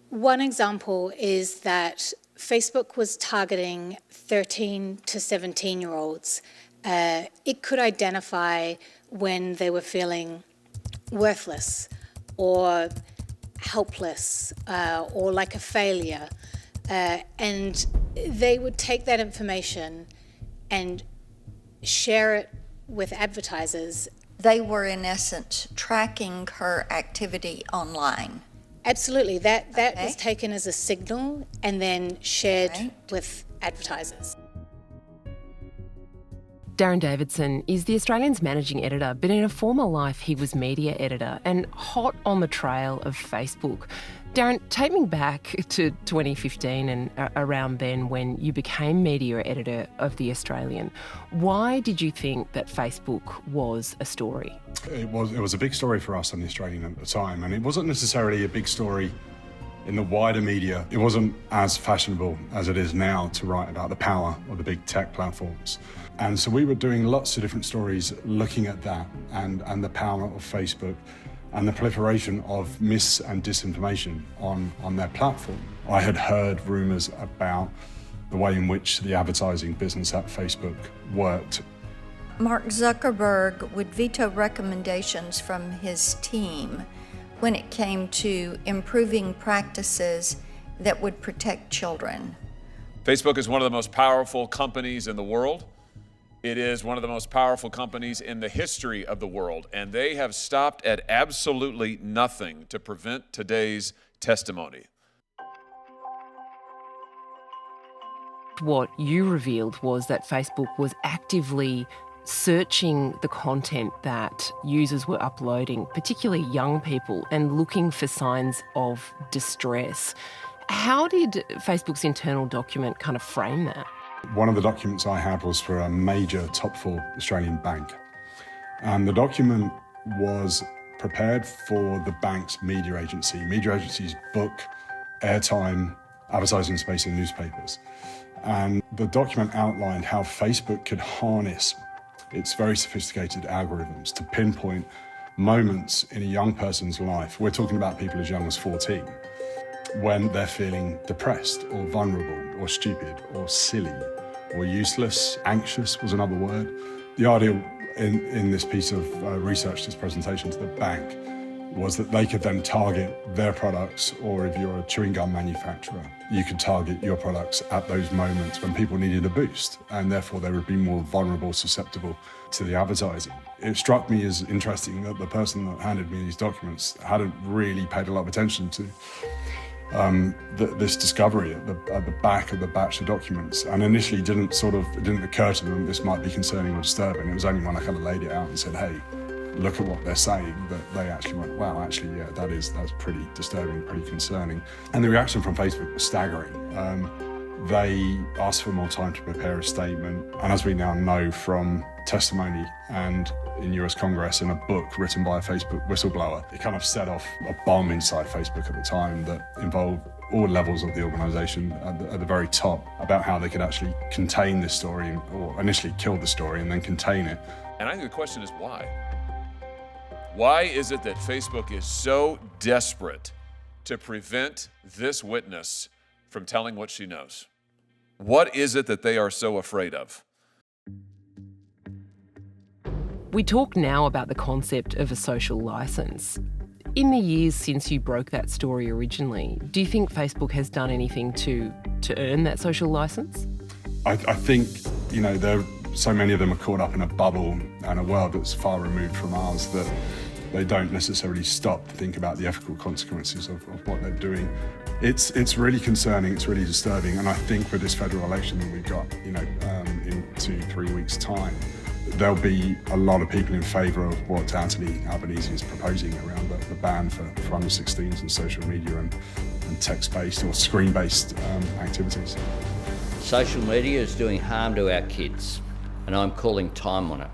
One example is that Facebook was targeting 13 to 17-year-olds. It could identify when they were feeling worthless or helpless or like a failure. And they would take that information and share it with advertisers. They were, in essence, tracking her activity online. Absolutely. That was taken as a signal and then shared with advertisers. Darren Davidson is the Australian's managing editor, but in a former life he was media editor and hot on the trail of Facebook. Darren, take me back to 2015 and around then when you became media editor of The Australian. Why did you think that Facebook was a story? It was a big story for us on The Australian at the time, and it wasn't necessarily a big story in the wider media. It wasn't as fashionable as it is now to write about the power of the big tech platforms. And so we were doing lots of different stories looking at that and the power of Facebook and the proliferation of mis and disinformation on their platform. I had heard rumours about the way in which the advertising business at Facebook worked. Mark Zuckerberg would veto recommendations from his team when it came to improving practices that would protect children. Facebook is one of the most powerful companies in the world. It is one of the most powerful companies in the history of the world, and they have stopped at absolutely nothing to prevent today's testimony. What you revealed was that Facebook was actively searching the content that users were uploading, particularly young people, and looking for signs of distress. How did Facebook's internal document kind of frame that? One of the documents I had was for a major top 4 Australian bank. And the document was prepared for the bank's media agency. Media agencies book airtime, advertising space in newspapers. And the document outlined how Facebook could harness its very sophisticated algorithms to pinpoint moments in a young person's life. We're talking about people as young as 14, when they're feeling depressed or vulnerable or stupid or silly or useless. Anxious was another word. The idea in this piece of research, this presentation to the bank, was that they could then target their products, or if you're a chewing gum manufacturer, you could target your products at those moments when people needed a boost, and therefore they would be more vulnerable, susceptible to the advertising. It struck me as interesting that the person that handed me these documents hadn't really paid a lot of attention to this discovery at the back of the batch of documents, and initially it didn't occur to them this might be concerning or disturbing. It was only when I kind of laid it out and said, hey, look at what they're saying, that they actually went, wow, actually, yeah, that's pretty disturbing, pretty concerning. And the reaction from Facebook was staggering. They asked for more time to prepare a statement, and as we now know from testimony and in US Congress and a book written by a Facebook whistleblower, it kind of set off a bomb inside Facebook at the time that involved all levels of the organisation at the very top about how they could actually contain this story, or initially kill the story and then contain it. And I think the question is why? Why is it that Facebook is so desperate to prevent this witness from telling what she knows? What is it that they are so afraid of? We talk now about the concept of a social licence. In the years since you broke that story originally, do you think Facebook has done anything to earn that social licence? I think, so many of them are caught up in a bubble and a world that's far removed from ours that they don't necessarily stop to think about the ethical consequences of what they're doing. It's really concerning, it's really disturbing, and I think with this federal election that we've got, in 2-3 weeks' time, there'll be a lot of people in favour of what Anthony Albanese is proposing around the ban for under 16s and social media and text-based or screen-based activities. Social media is doing harm to our kids, and I'm calling time on it.